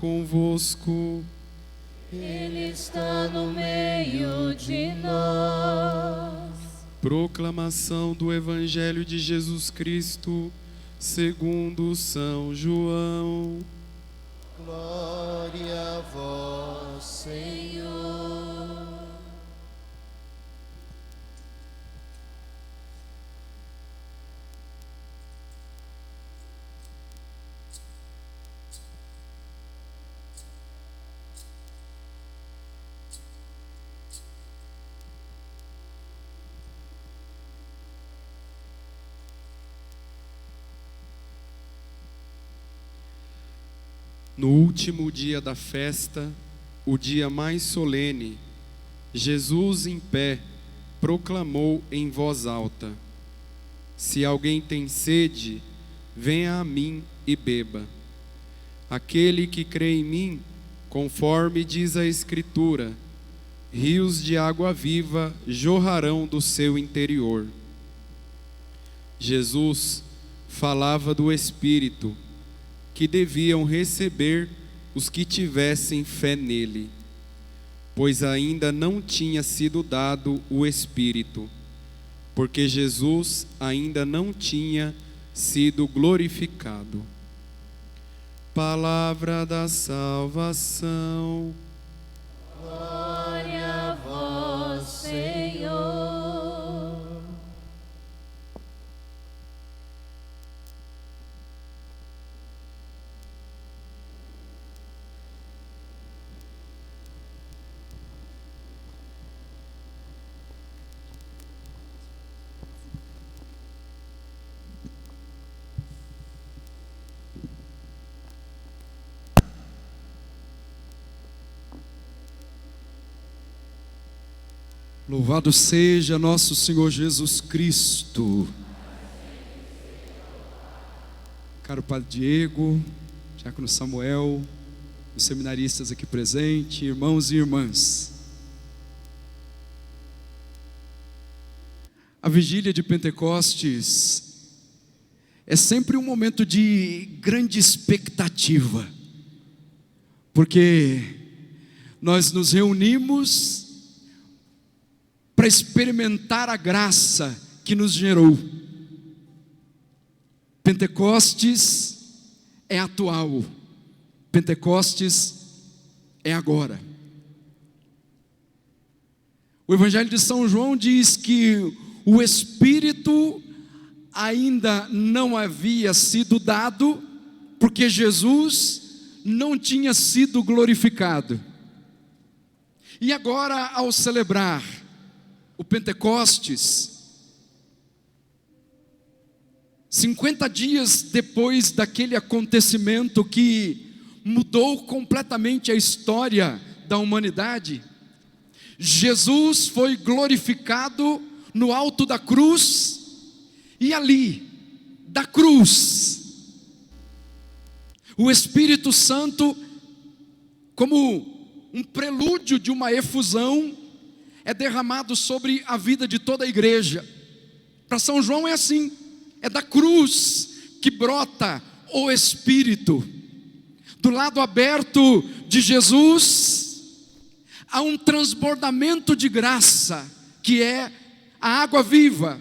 Convosco, Ele está no meio de nós. Proclamação do Evangelho de Jesus Cristo segundo São João. Glória a vós, Senhor. No último dia da festa, o dia mais solene, Jesus em pé proclamou em voz alta: Se alguém tem sede, venha a mim e beba. Aquele que crê em mim, conforme diz a Escritura, rios de água viva jorrarão do seu interior. Jesus falava do Espírito que deviam receber os que tivessem fé nele, pois ainda não tinha sido dado o Espírito, porque Jesus ainda não tinha sido glorificado. Palavra da salvação. Glória a vós, Senhor. Louvado seja nosso Senhor Jesus Cristo. Caro Padre Diego, Diácono Samuel, os seminaristas aqui presentes, irmãos e irmãs. A vigília de Pentecostes é sempre um momento de grande expectativa, porque nós nos reunimos para experimentar a graça que nos gerou. Pentecostes é atual, Pentecostes é agora. O Evangelho de São João diz que o Espírito ainda não havia sido dado, porque Jesus não tinha sido glorificado. E agora, ao celebrar o Pentecostes, 50 dias depois daquele acontecimento que mudou completamente a história da humanidade, Jesus foi glorificado no alto da cruz, e ali, da cruz, o Espírito Santo, como um prelúdio de uma efusão, é derramado sobre a vida de toda a igreja. Para São João é assim, é da cruz que brota o Espírito. Do lado aberto de Jesus, há um transbordamento de graça, que é a água viva,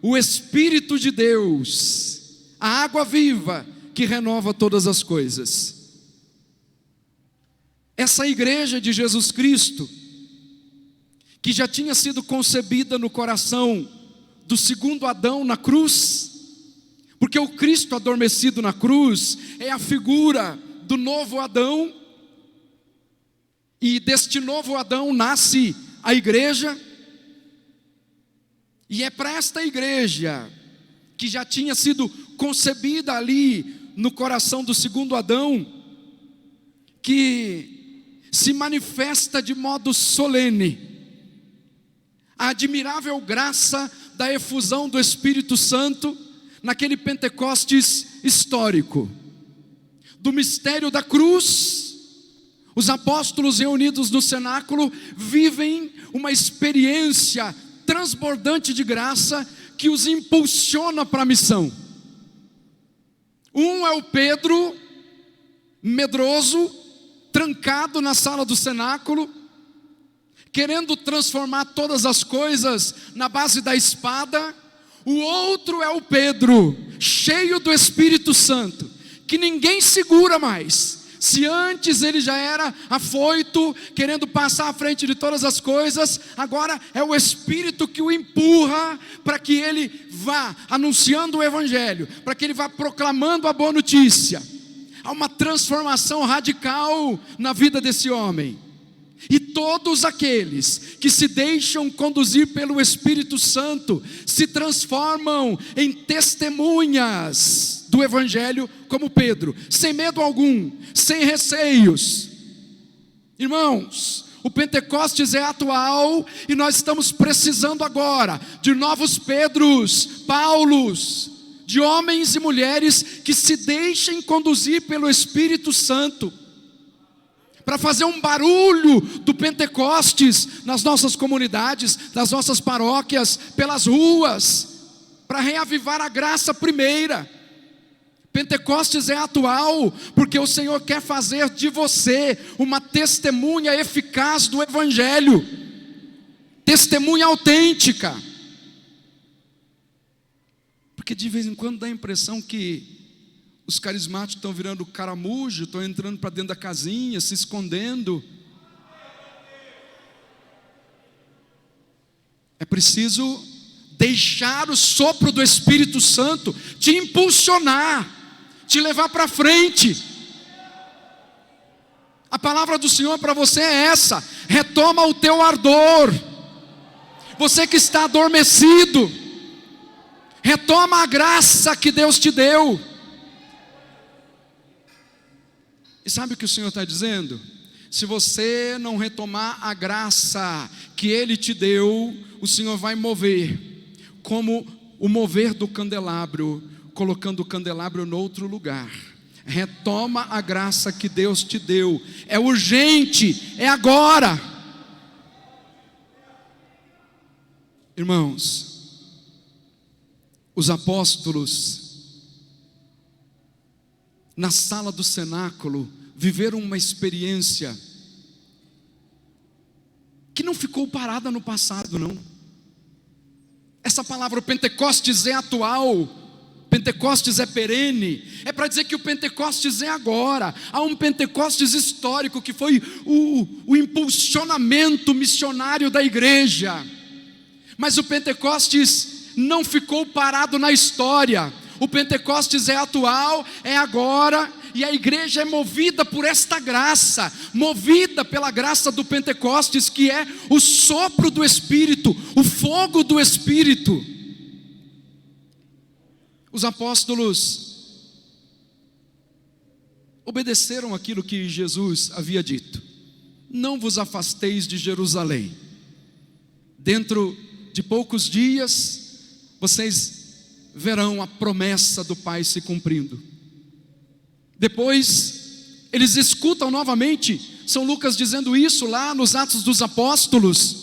o Espírito de Deus, a água viva que renova todas as coisas. Essa igreja de Jesus Cristo, que já tinha sido concebida no coração do segundo Adão na cruz, porque o Cristo adormecido na cruz é a figura do novo Adão, e deste novo Adão nasce a igreja, e é para esta igreja, que já tinha sido concebida ali no coração do segundo Adão, que se manifesta de modo solene a admirável graça da efusão do Espírito Santo naquele Pentecostes histórico. Do mistério da cruz, os apóstolos reunidos no cenáculo vivem uma experiência transbordante de graça que os impulsiona para a missão. Um é o Pedro, medroso, trancado na sala do cenáculo, querendo transformar todas as coisas na base da espada. O outro é o Pedro, cheio do Espírito Santo, que ninguém segura mais. Se antes ele já era afoito, querendo passar à frente de todas as coisas, agora é o Espírito que o empurra para que ele vá anunciando o Evangelho, para que ele vá proclamando a boa notícia. Há uma transformação radical na vida desse homem. E todos aqueles que se deixam conduzir pelo Espírito Santo se transformam em testemunhas do Evangelho, como Pedro, sem medo algum, sem receios. Irmãos, o Pentecostes é atual e nós estamos precisando agora de novos Pedros, Paulos, de homens e mulheres que se deixem conduzir pelo Espírito Santo, para fazer um barulho do Pentecostes nas nossas comunidades, nas nossas paróquias, pelas ruas, para reavivar a graça primeira. Pentecostes é atual, porque o Senhor quer fazer de você uma testemunha eficaz do Evangelho, testemunha autêntica. Porque de vez em quando dá a impressão que os carismáticos estão virando caramujo, estão entrando para dentro da casinha, se escondendo. É preciso deixar o sopro do Espírito Santo te impulsionar, te levar para frente. A palavra do Senhor para você é essa: retoma o teu ardor. Você que está adormecido, retoma a graça que Deus te deu. E sabe o que o Senhor está dizendo? Se você não retomar a graça que Ele te deu, o Senhor vai mover, como o mover do candelabro, colocando o candelabro em outro lugar. Retoma a graça que Deus te deu. É urgente, é agora. Irmãos, os apóstolos na sala do cenáculo viveram uma experiência que não ficou parada no passado, não. Essa palavra Pentecostes é atual, Pentecostes é perene, é para dizer que o Pentecostes é agora. Há um Pentecostes histórico que foi o impulsionamento missionário da igreja, mas o Pentecostes não ficou parado na história. O Pentecostes é atual, é agora, e a igreja é movida por esta graça, movida pela graça do Pentecostes, que é o sopro do Espírito, o fogo do Espírito. Os apóstolos obedeceram aquilo que Jesus havia dito: não vos afasteis de Jerusalém. Dentro de poucos dias, vocês verão a promessa do Pai se cumprindo. Depois, eles escutam novamente São Lucas dizendo isso lá nos Atos dos Apóstolos.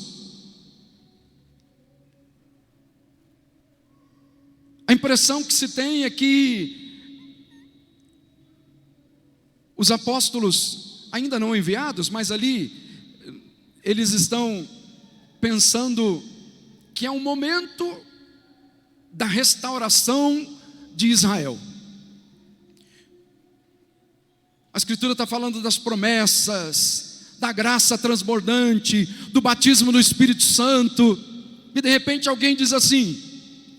impressão que se tem é que os apóstolos, ainda não enviados, mas ali, eles estão pensando que é um momento da restauração de Israel. A Escritura está falando das promessas, da graça transbordante, do batismo no Espírito Santo, e de repente alguém diz assim: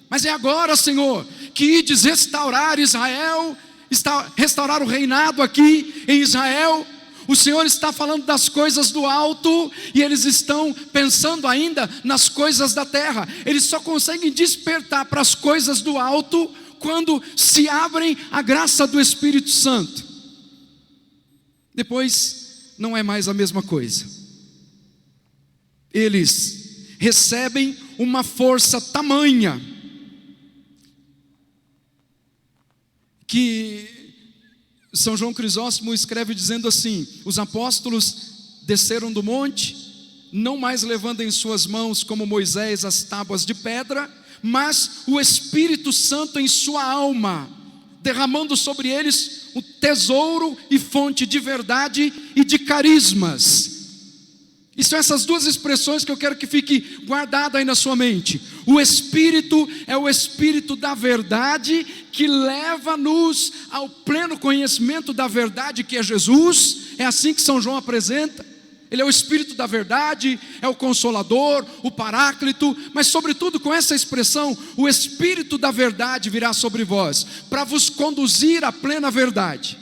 mas é agora, Senhor, que ides restaurar Israel, restaurar o reinado aqui em Israel. O Senhor está falando das coisas do alto, e eles estão pensando ainda nas coisas da terra. Eles só conseguem despertar para as coisas do alto quando se abrem à graça do Espírito Santo. Depois não é mais a mesma coisa. Eles recebem uma força tamanha que São João Crisóstomo escreve dizendo assim: os apóstolos desceram do monte, não mais levando em suas mãos como Moisés as tábuas de pedra, mas o Espírito Santo em sua alma, derramando sobre eles o tesouro e fonte de verdade e de carismas. E são essas duas expressões que eu quero que fique guardada aí na sua mente. O Espírito é o Espírito da verdade, que leva-nos ao pleno conhecimento da verdade, que é Jesus. É assim que São João apresenta. Ele é o Espírito da verdade, é o Consolador, o Paráclito, mas sobretudo com essa expressão: o Espírito da verdade virá sobre vós, para vos conduzir à plena verdade.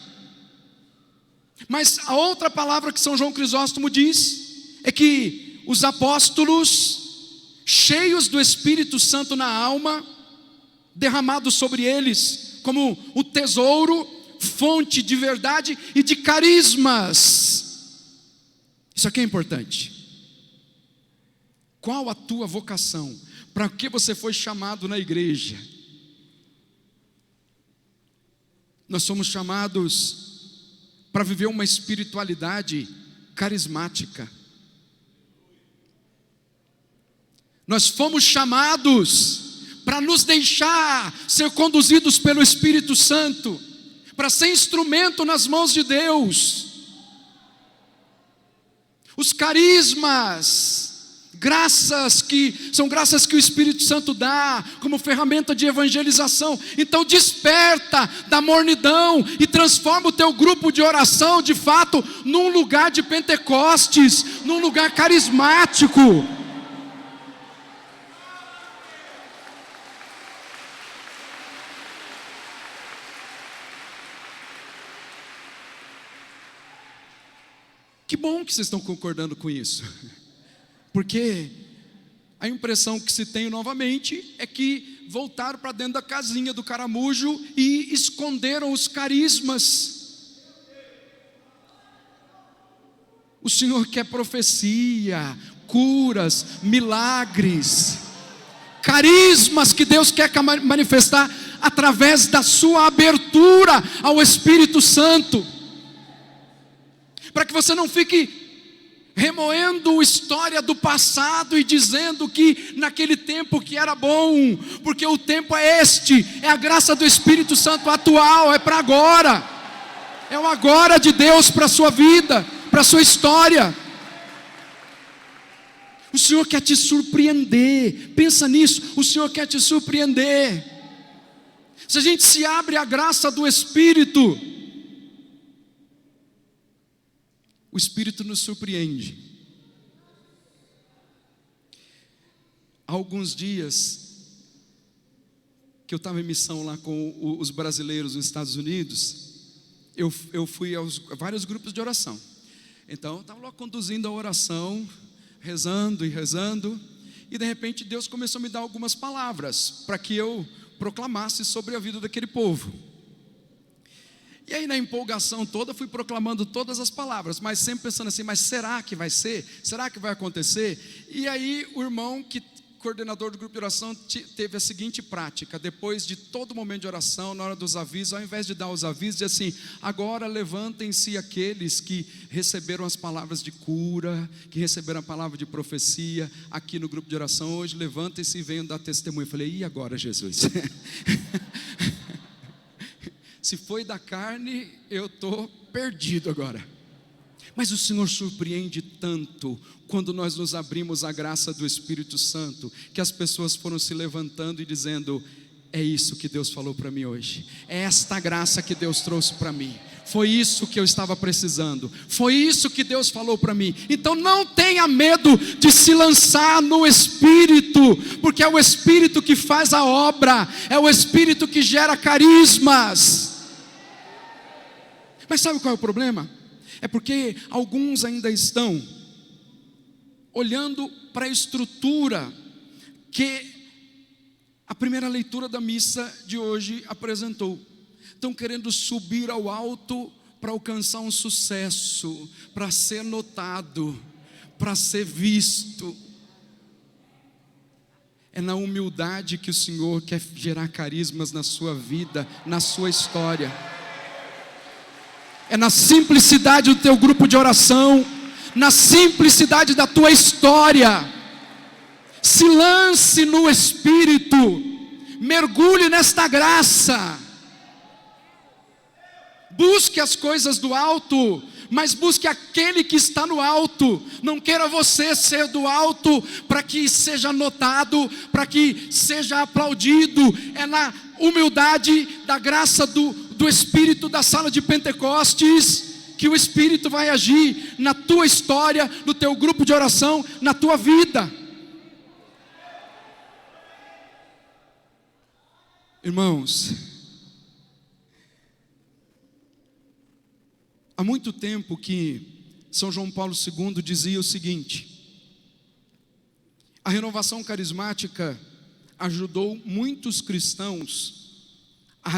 Mas a outra palavra que São João Crisóstomo diz é que os apóstolos, cheios do Espírito Santo na alma, derramado sobre eles como o tesouro, fonte de verdade e de carismas. Isso aqui é importante. Qual a tua vocação? Para que você foi chamado na igreja? Nós somos chamados para viver uma espiritualidade carismática. Nós fomos chamados para nos deixar ser conduzidos pelo Espírito Santo, para ser instrumento nas mãos de Deus. Os carismas, são graças que o Espírito Santo dá como ferramenta de evangelização. Então desperta da mornidão e transforma o teu grupo de oração de fato num lugar de Pentecostes, num lugar carismático. Que bom que vocês estão concordando com isso, porque a impressão que se tem novamente é que voltaram para dentro da casinha do caramujo e esconderam os carismas. O Senhor quer profecia, curas, milagres, carismas que Deus quer manifestar através da sua abertura ao Espírito Santo, para que você não fique remoendo a história do passado e dizendo que naquele tempo que era bom, porque o tempo é este, é a graça do Espírito Santo atual, é para agora, é o agora de Deus para a sua vida, para a sua história. O Senhor quer te surpreender, pensa nisso, o Senhor quer te surpreender. Se a gente se abre à graça do Espírito, o Espírito nos surpreende. Há alguns dias que eu estava em missão lá com os brasileiros nos Estados Unidos, eu fui a vários grupos de oração. Então eu estava lá conduzindo a oração, rezando, e de repente Deus começou a me dar algumas palavras para que eu proclamasse sobre a vida daquele povo. E aí na empolgação toda fui proclamando todas as palavras, mas sempre pensando assim: mas será que vai ser? Será que vai acontecer? E aí o irmão coordenador do grupo de oração teve a seguinte prática: depois de todo momento de oração, na hora dos avisos, ao invés de dar os avisos, diz assim: agora levantem-se aqueles que receberam as palavras de cura, que receberam a palavra de profecia aqui no grupo de oração hoje, levantem-se e venham dar testemunho. Eu falei: e agora, Jesus? Se foi da carne, eu estou perdido agora. Mas o Senhor surpreende tanto quando nós nos abrimos à graça do Espírito Santo, que as pessoas foram se levantando e dizendo: é isso que Deus falou para mim hoje, é esta graça que Deus trouxe para mim, foi isso que eu estava precisando, foi isso que Deus falou para mim. Então não tenha medo de se lançar no Espírito, porque é o Espírito que faz a obra, é o Espírito que gera carismas. Mas sabe qual é o problema? É porque alguns ainda estão olhando para a estrutura que a primeira leitura da missa de hoje apresentou. Estão querendo subir ao alto para alcançar um sucesso, para ser notado, para ser visto. É na humildade que o Senhor quer gerar carismas na sua vida, na sua história. É na simplicidade do teu grupo de oração, na simplicidade da tua história. Se lance no Espírito, mergulhe nesta graça, busque as coisas do alto, mas busque aquele que está no alto. Não queira você ser do alto para que seja notado, para que seja aplaudido. É na humildade da graça do Espírito da sala de Pentecostes que o Espírito vai agir na tua história, no teu grupo de oração, na tua vida. Irmãos, há muito tempo que São João Paulo II dizia o seguinte: a renovação carismática ajudou muitos cristãos a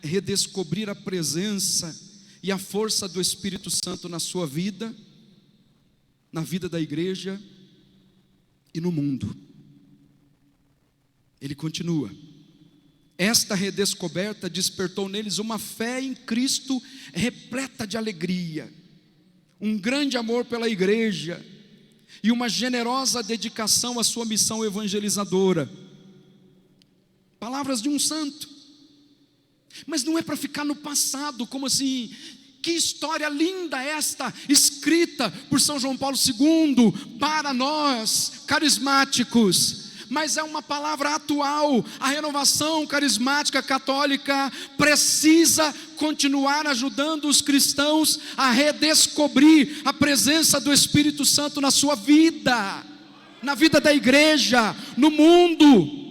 redescobrir a presença e a força do Espírito Santo na sua vida, na vida da igreja e no mundo. Ele continua: esta redescoberta despertou neles uma fé em Cristo repleta de alegria, um grande amor pela igreja e uma generosa dedicação à sua missão evangelizadora. Palavras de um santo. Mas não é para ficar no passado, como assim, que história linda esta, escrita por São João Paulo II, para nós, carismáticos. Mas é uma palavra atual. A renovação carismática católica precisa continuar ajudando os cristãos a redescobrir a presença do Espírito Santo na sua vida, na vida da igreja, no mundo.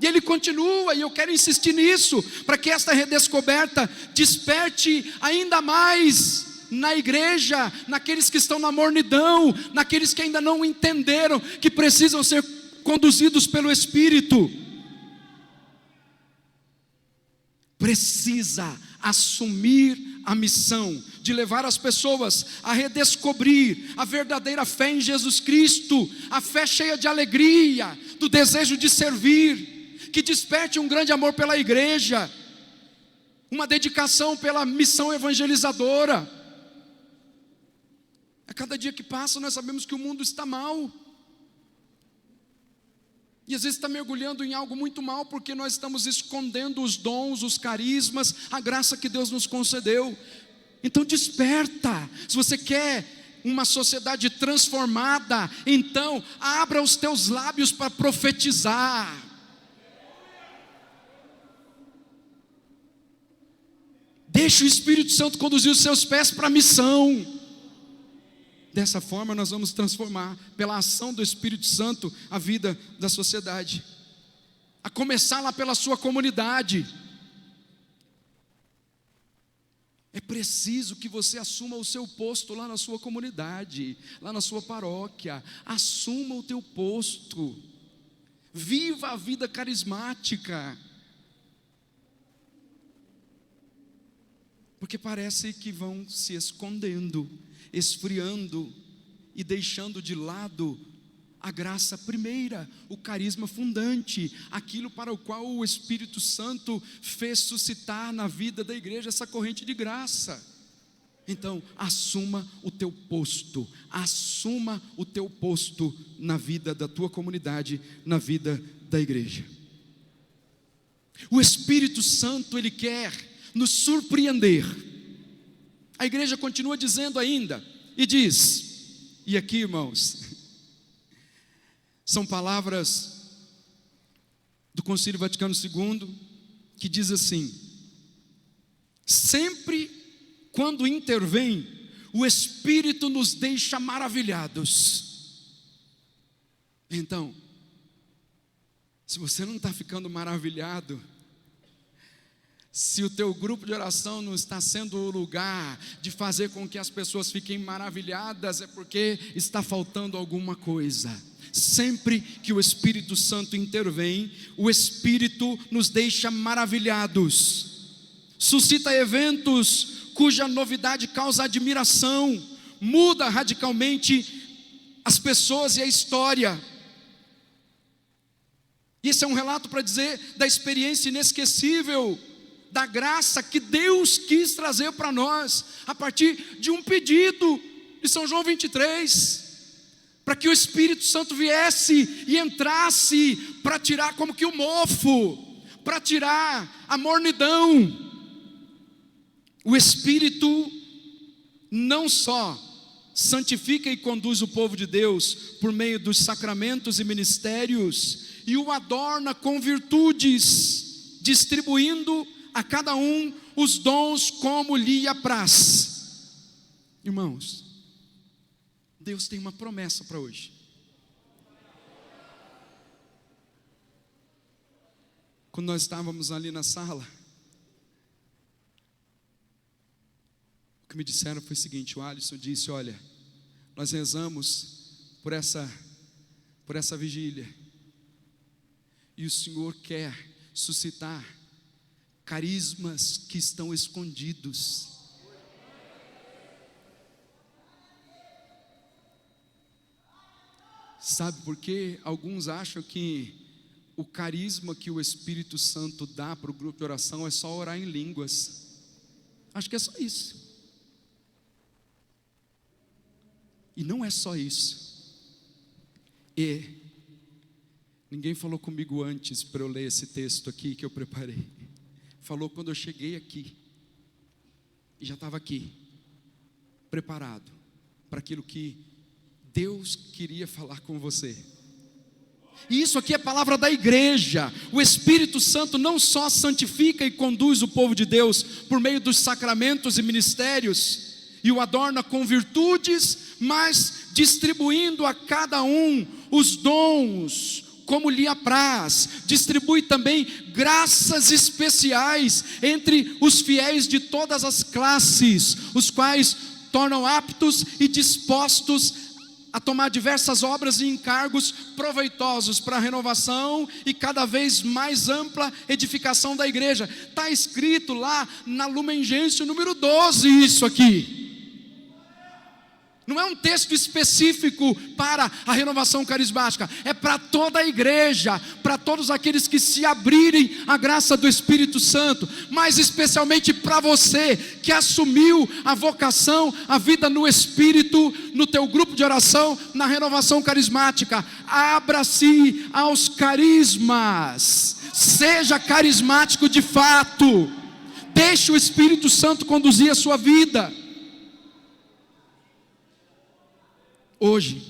E ele continua, e eu quero insistir nisso, para que esta redescoberta desperte ainda mais na igreja, naqueles que estão na mornidão, naqueles que ainda não entenderam que precisam ser conduzidos pelo Espírito. Precisa assumir a missão de levar as pessoas a redescobrir a verdadeira fé em Jesus Cristo, a fé cheia de alegria, do desejo de servir, que desperte um grande amor pela igreja, uma dedicação pela missão evangelizadora. A cada dia que passa nós sabemos que o mundo está mal, e às vezes está mergulhando em algo muito mal, porque nós estamos escondendo os dons, os carismas, a graça que Deus nos concedeu. Então desperta. Se você quer uma sociedade transformada, então abra os teus lábios para profetizar. Deixe o Espírito Santo conduzir os seus pés para a missão. Dessa forma nós vamos transformar, pela ação do Espírito Santo, a vida da sociedade. A começar lá pela sua comunidade. É preciso que você assuma o seu posto lá na sua comunidade, lá na sua paróquia. Assuma o teu posto. Viva a vida carismática. Porque parece que vão se escondendo, esfriando e deixando de lado a graça primeira, o carisma fundante, aquilo para o qual o Espírito Santo fez suscitar na vida da igreja essa corrente de graça. Então, assuma o teu posto na vida da tua comunidade, na vida da igreja. O Espírito Santo, ele quer nos surpreender. A igreja continua dizendo ainda, e diz, e aqui, irmãos, são palavras do Concílio Vaticano II, que diz assim: sempre quando intervém, o Espírito nos deixa maravilhados. Então, se você não está ficando maravilhado, se o teu grupo de oração não está sendo o lugar de fazer com que as pessoas fiquem maravilhadas, é porque está faltando alguma coisa. Sempre que o Espírito Santo intervém, o Espírito nos deixa maravilhados, suscita eventos cuja novidade causa admiração, muda radicalmente as pessoas e a história. Isso é um relato para dizer da experiência inesquecível, da graça que Deus quis trazer para nós, a partir de um pedido de São João 23, para que o Espírito Santo viesse e entrasse para tirar como que o mofo, para tirar a mornidão. O Espírito não só santifica e conduz o povo de Deus por meio dos sacramentos e ministérios, e o adorna com virtudes, distribuindo a cada um os dons como lhe apraz. Irmãos, Deus tem uma promessa para hoje. Quando nós estávamos ali na sala, o que me disseram foi o seguinte: o Alisson disse: olha, nós rezamos por essa vigília, e o Senhor quer suscitar carismas que estão escondidos. Sabe por quê? Alguns acham que o carisma que o Espírito Santo dá para o grupo de oração é só orar em línguas. Acho que é só isso. E não é só isso. E ninguém falou comigo antes para eu ler esse texto aqui que eu preparei. Falou quando eu cheguei aqui. E já estava aqui, preparado para aquilo que Deus queria falar com você. E isso aqui é palavra da igreja. O Espírito Santo não só santifica e conduz o povo de Deus por meio dos sacramentos e ministérios, e o adorna com virtudes, mas distribuindo a cada um os dons como lhe apraz. Distribui também graças especiais entre os fiéis de todas as classes, os quais tornam aptos e dispostos a tomar diversas obras e encargos proveitosos para a renovação e cada vez mais ampla edificação da igreja. Está escrito lá na Lumen Gentium número 12 isso aqui. Não é um texto específico para a renovação carismática, é para toda a igreja, para todos aqueles que se abrirem à graça do Espírito Santo, mas especialmente para você que assumiu a vocação, a vida no Espírito, no teu grupo de oração, na renovação carismática. Abra-se aos carismas, seja carismático de fato, deixe o Espírito Santo conduzir a sua vida. Hoje,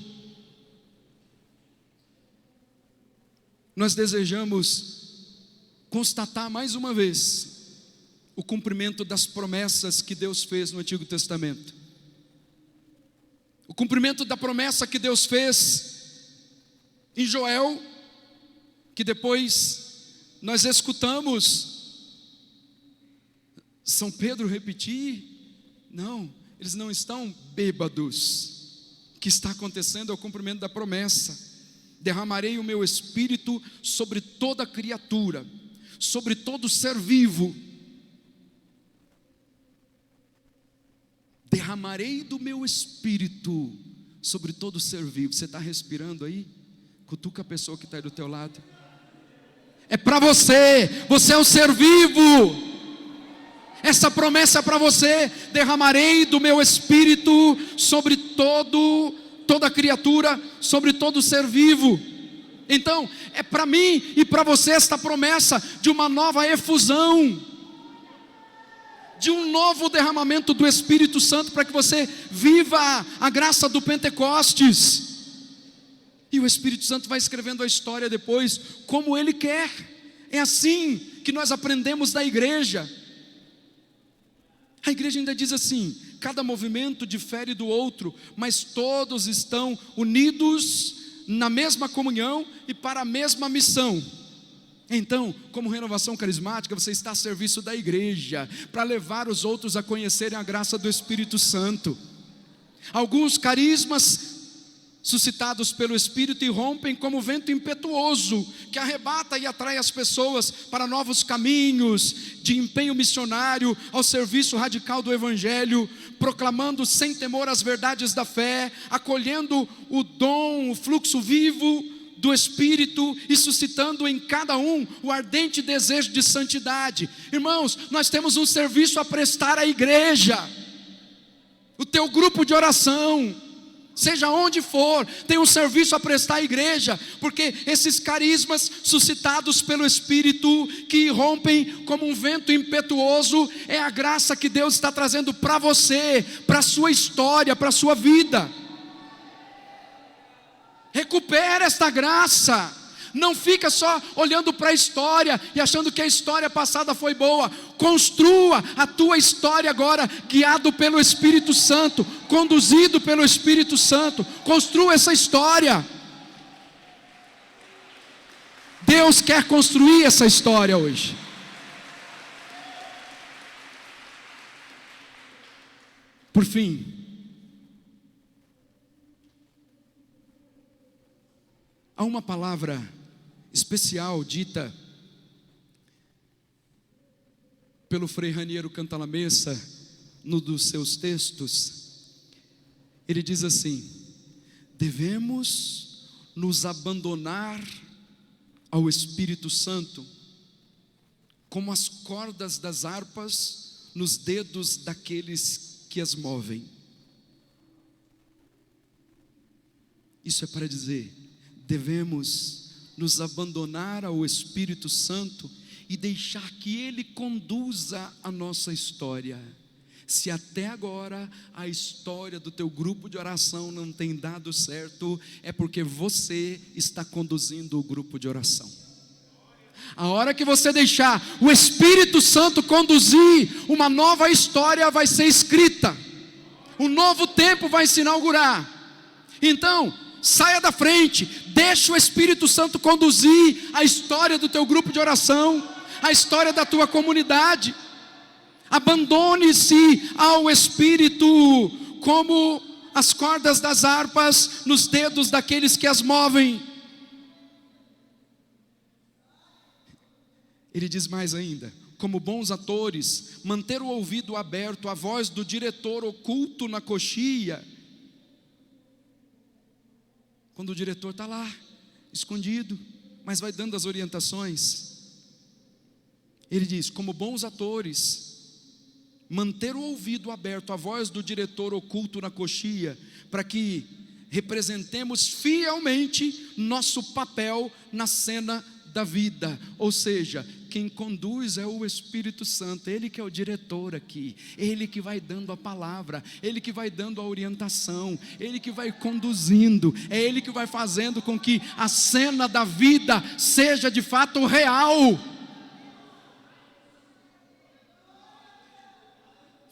nós desejamos constatar mais uma vez o cumprimento das promessas que Deus fez no Antigo Testamento. O cumprimento da promessa que Deus fez em Joel, que depois nós escutamos São Pedro repetir. Não, eles não estão bêbados. O que está acontecendo é o cumprimento da promessa: derramarei o meu espírito sobre toda criatura, sobre todo ser vivo. Derramarei do meu espírito sobre todo ser vivo. Você está respirando aí? Cutuca a pessoa que está aí do teu lado. É para você, você é um ser vivo. Essa promessa é para você: derramarei do meu espírito sobre toda criatura, sobre todo ser vivo. Então, é para mim e para você esta promessa de uma nova efusão, de um novo derramamento do Espírito Santo, para que você viva a graça do Pentecostes. E o Espírito Santo vai escrevendo a história depois, como Ele quer. É assim que nós aprendemos da igreja. A igreja ainda diz assim: cada movimento difere do outro, mas todos estão unidos na mesma comunhão e para a mesma missão. Então, como Renovação Carismática, você está a serviço da igreja, para levar os outros a conhecerem a graça do Espírito Santo. Alguns carismas suscitados pelo Espírito irrompem como vento impetuoso, que arrebata e atrai as pessoas para novos caminhos de empenho missionário, ao serviço radical do Evangelho, proclamando sem temor as verdades da fé, acolhendo o dom, o fluxo vivo do Espírito e suscitando em cada um o ardente desejo de santidade. Irmãos, nós temos um serviço a prestar à igreja. O teu grupo de oração, seja onde for, tem um serviço a prestar à igreja, porque esses carismas suscitados pelo Espírito, que irrompem como um vento impetuoso, é a graça que Deus está trazendo para você, para a sua história, para a sua vida. Recupera esta graça. Não fica só olhando para a história e achando que a história passada foi boa. Construa a tua história agora, guiado pelo Espírito Santo, conduzido pelo Espírito Santo. Construa essa história. Deus quer construir essa história hoje. Por fim, há uma palavra especial dita pelo Frei Raniero Cantalamessa, no dos seus textos. Ele diz assim: devemos nos abandonar ao Espírito Santo, como as cordas das harpas nos dedos daqueles que as movem. Isso é para dizer, devemos nos abandonar ao Espírito Santo e deixar que Ele conduza a nossa história. Se até agora a história do teu grupo de oração não tem dado certo, é porque você está conduzindo o grupo de oração. A hora que você deixar o Espírito Santo conduzir, uma nova história vai ser escrita, um novo tempo vai se inaugurar. Então, saia da frente, deixa o Espírito Santo conduzir a história do teu grupo de oração, a história da tua comunidade. Abandone-se ao Espírito, como as cordas das harpas nos dedos daqueles que as movem. Ele diz mais ainda: como bons atores, manter o ouvido aberto à voz do diretor oculto na coxia. Quando o diretor está lá, escondido, mas vai dando as orientações. Ele diz: como bons atores, manter o ouvido aberto à voz do diretor oculto na coxia, para que representemos fielmente nosso papel na cena da vida. Ou seja, quem conduz é o Espírito Santo, Ele que é o diretor aqui, Ele que vai dando a palavra, Ele que vai dando a orientação, Ele que vai conduzindo, é Ele que vai fazendo com que a cena da vida seja de fato real.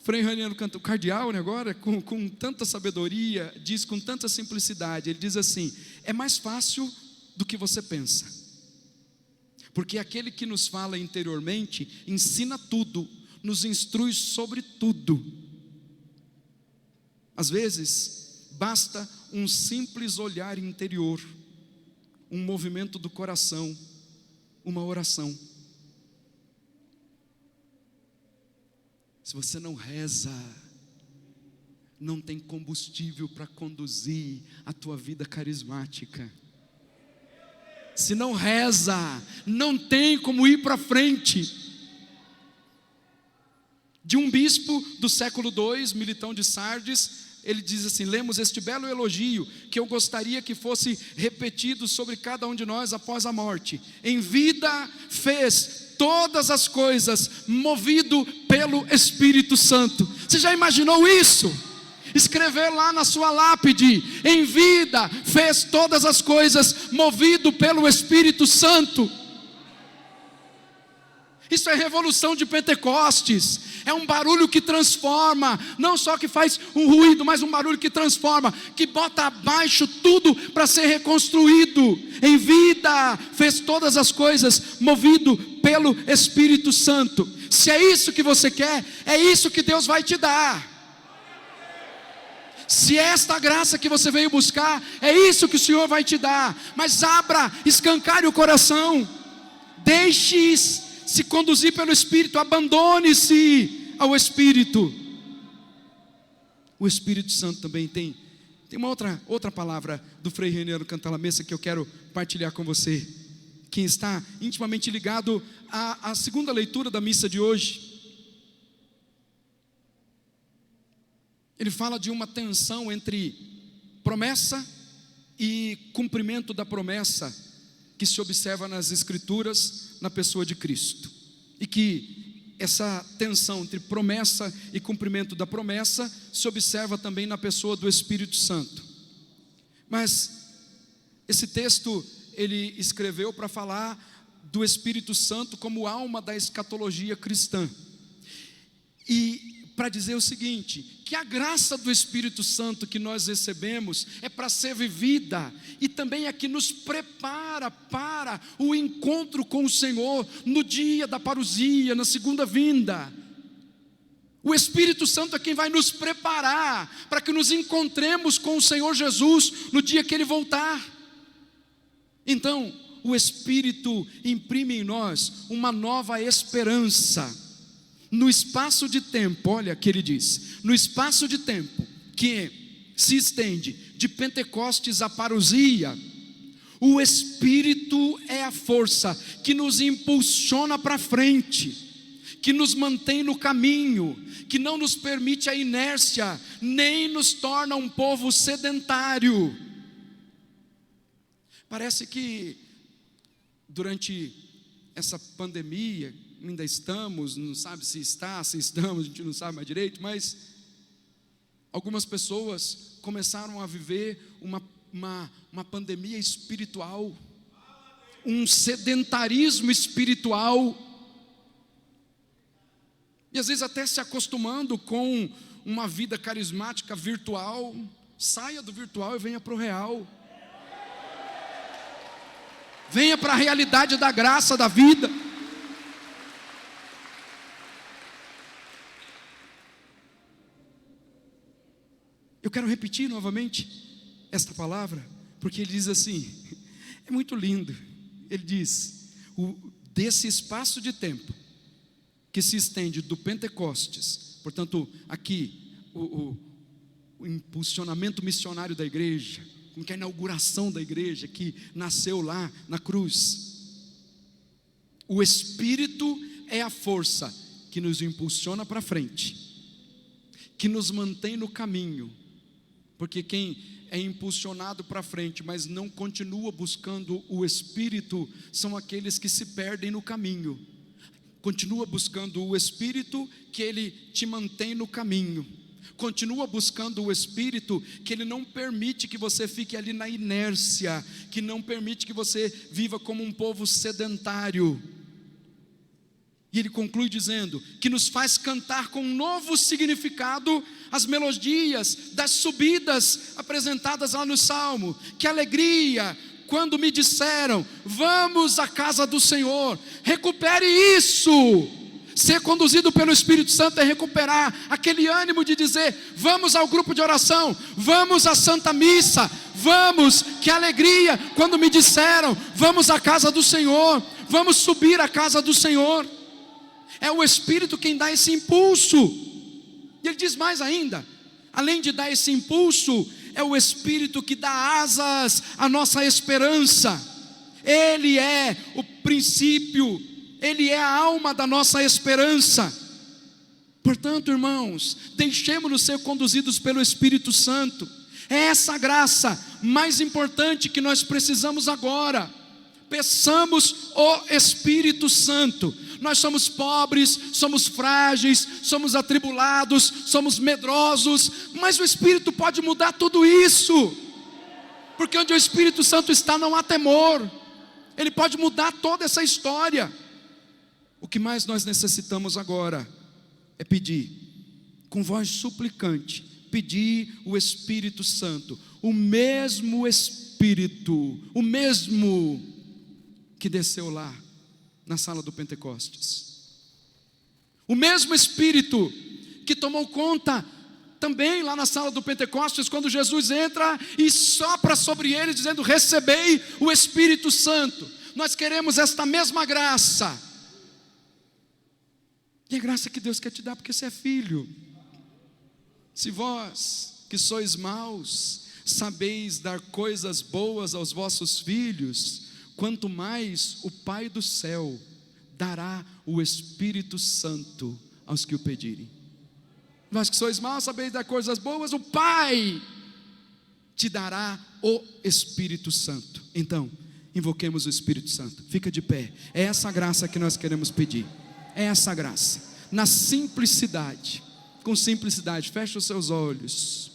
Frei Raniero canta o cardeal, né, agora, com tanta sabedoria, diz com tanta simplicidade, ele diz assim: é mais fácil do que você pensa. Porque aquele que nos fala interiormente ensina tudo, nos instrui sobre tudo. Às vezes, basta um simples olhar interior, um movimento do coração, uma oração. Se você não reza, não tem combustível para conduzir a tua vida carismática. Se não reza, não tem como ir para frente. De um bispo do século II, Militão de Sardes, ele diz assim: lemos este belo elogio que eu gostaria que fosse repetido sobre cada um de nós após a morte. Em vida fez todas as coisas movido pelo Espírito Santo. Você já imaginou isso? Escrever lá na sua lápide: em vida fez todas as coisas movido pelo Espírito Santo. Isso é revolução de Pentecostes. É um barulho que transforma, não só que faz um ruído, mas um barulho que transforma, que bota abaixo tudo para ser reconstruído. Em vida fez todas as coisas movido pelo Espírito Santo. Se é isso que você quer, é isso que Deus vai te dar. Se é esta graça que você veio buscar, é isso que o Senhor vai te dar. Mas abra, escancare o coração, deixe-se conduzir pelo Espírito, abandone-se ao Espírito. O Espírito Santo também tem uma outra palavra do Frei Reniero Cantalamessa que eu quero partilhar com você, que está intimamente ligado à segunda leitura da missa de hoje. Ele fala de uma tensão entre promessa e cumprimento da promessa que se observa nas Escrituras na pessoa de Cristo. E que essa tensão entre promessa e cumprimento da promessa se observa também na pessoa do Espírito Santo. Mas esse texto ele escreveu para falar do Espírito Santo como alma da escatologia cristã. E para dizer o seguinte, que a graça do Espírito Santo que nós recebemos é para ser vivida, e também é que nos prepara para o encontro com o Senhor no dia da parousia, na segunda vinda. O Espírito Santo é quem vai nos preparar para que nos encontremos com o Senhor Jesus no dia que Ele voltar. Então, o Espírito imprime em nós uma nova esperança. No espaço de tempo, olha que ele diz, no espaço de tempo que se estende de Pentecostes à parousia, o Espírito é a força que nos impulsiona para frente, que nos mantém no caminho, que não nos permite a inércia, nem nos torna um povo sedentário. Parece que durante essa pandemia, ainda estamos, não sabe se estamos, a gente não sabe mais direito, mas algumas pessoas começaram a viver uma pandemia espiritual, um sedentarismo espiritual, e às vezes até se acostumando com uma vida carismática virtual. Saia do virtual e venha para o real, venha para a realidade da graça da vida. Eu quero repetir novamente esta palavra, porque ele diz assim, é muito lindo. Ele diz, desse espaço de tempo que se estende do Pentecostes, portanto aqui o impulsionamento missionário da igreja, como que a inauguração da igreja que nasceu lá na cruz. O Espírito é a força que nos impulsiona para frente, que nos mantém no caminho. Porque quem é impulsionado para frente, mas não continua buscando o Espírito, são aqueles que se perdem no caminho. Continua buscando o Espírito, que Ele te mantém no caminho. Continua buscando o Espírito, que Ele não permite que você fique ali na inércia, que não permite que você viva como um povo sedentário. E ele conclui dizendo que nos faz cantar com um novo significado as melodias das subidas apresentadas lá no Salmo. Que alegria quando me disseram, vamos à casa do Senhor. Recupere isso. Ser conduzido pelo Espírito Santo é recuperar aquele ânimo de dizer, vamos ao grupo de oração, vamos à Santa Missa, vamos. Que alegria quando me disseram, vamos à casa do Senhor, vamos subir à casa do Senhor. É o Espírito quem dá esse impulso. E ele diz mais ainda, além de dar esse impulso, é o Espírito que dá asas à nossa esperança. Ele é o princípio, Ele é a alma da nossa esperança. Portanto, irmãos, deixemos-nos ser conduzidos pelo Espírito Santo. É essa graça mais importante que nós precisamos agora. Peçamos o Espírito Santo. Nós somos pobres, somos frágeis, somos atribulados, somos medrosos, mas o Espírito pode mudar tudo isso, porque onde o Espírito Santo está não há temor. Ele pode mudar toda essa história. O que mais nós necessitamos agora é pedir, com voz suplicante, pedir o Espírito Santo, o mesmo Espírito, o mesmo que desceu lá na sala do Pentecostes, o mesmo Espírito que tomou conta também lá na sala do Pentecostes, quando Jesus entra e sopra sobre eles, dizendo: recebei o Espírito Santo. Nós queremos esta mesma graça, e a graça que Deus quer te dar, porque você é filho. Se vós, que sois maus, sabeis dar coisas boas aos vossos filhos, quanto mais o Pai do céu dará o Espírito Santo aos que o pedirem. Vós que sois maus, sabeis dar coisas boas, o Pai te dará o Espírito Santo. Então, invoquemos o Espírito Santo. Fica de pé. É essa graça que nós queremos pedir. É essa graça. Na simplicidade. Com simplicidade. Feche os seus olhos.